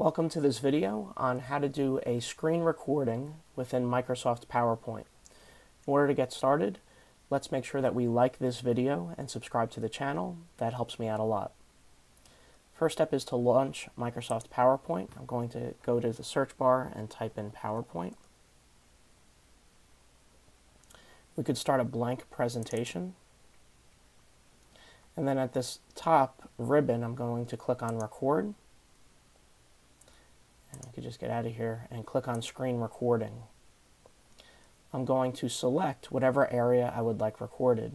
Welcome to this video on how to do a screen recording within Microsoft PowerPoint. In order to get started, let's make sure that we like this video and subscribe to the channel. That helps me out a lot. First step is to launch Microsoft PowerPoint. I'm going to go to the search bar and type in PowerPoint. We could start a blank presentation. And then at this top ribbon, I'm going to click on Record. I could just get out of here and click on Screen Recording. I'm going to select whatever area I would like recorded.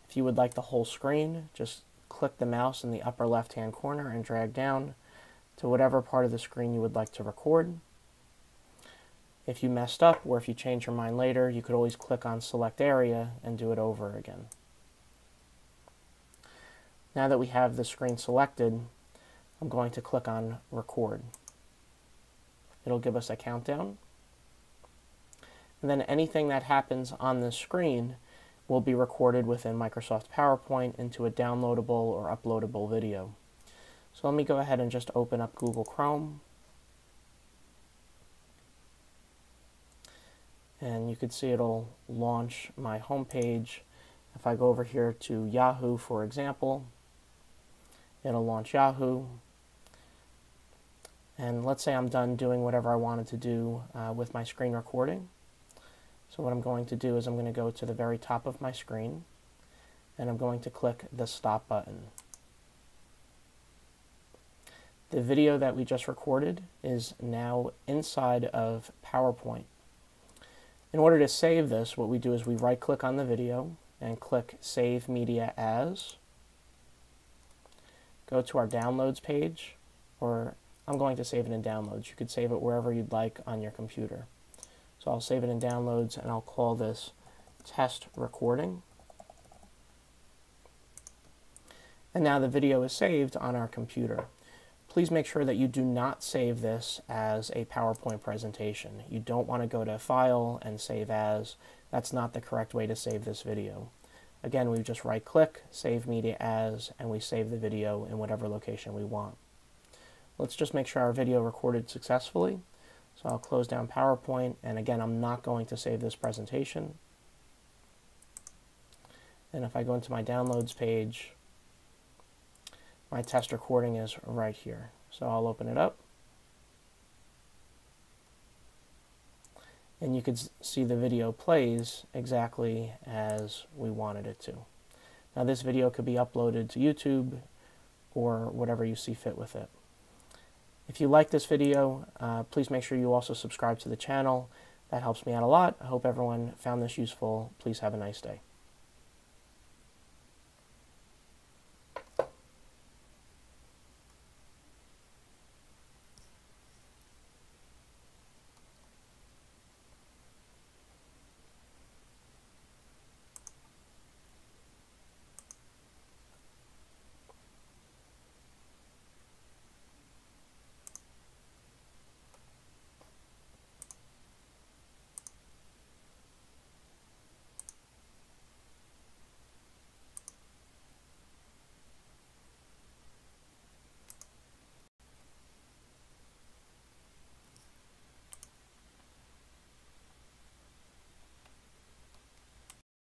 If you would like the whole screen, just click the mouse in the upper left-hand corner and drag down to whatever part of the screen you would like to record. If you messed up or if you change your mind later, you could always click on Select Area and do it over again. Now that we have the screen selected, I'm going to click on Record. It'll give us a countdown. And then anything that happens on the screen will be recorded within Microsoft PowerPoint into a downloadable or uploadable video. So let me go ahead and just open up Google Chrome. And you can see it'll launch my home page. If I go over here to Yahoo, for example, it'll launch Yahoo. And let's say I'm done doing whatever I wanted to do with my screen recording. So what I'm going to do is I'm going to go to the very top of my screen and I'm going to click the Stop button. The video that we just recorded is now inside of PowerPoint. In order to save this, what we do is we right-click on the video and click Save Media As. Go to our Downloads page, or I'm going to save it in Downloads. You could save it wherever you'd like on your computer. So I'll save it in Downloads and I'll call this Test Recording. And now the video is saved on our computer. Please make sure that you do not save this as a PowerPoint presentation. You don't want to go to File and Save As. That's not the correct way to save this video. Again, we just right-click, Save Media As, and we save the video in whatever location we want. Let's just make sure our video recorded successfully. So I'll close down PowerPoint, and again, I'm not going to save this presentation. And if I go into my Downloads page, my test recording is right here. So I'll open it up. And you can see the video plays exactly as we wanted it to. Now this video could be uploaded to YouTube or whatever you see fit with it. If you like this video, please make sure you also subscribe to the channel. That helps me out a lot. I hope everyone found this useful. Please have a nice day.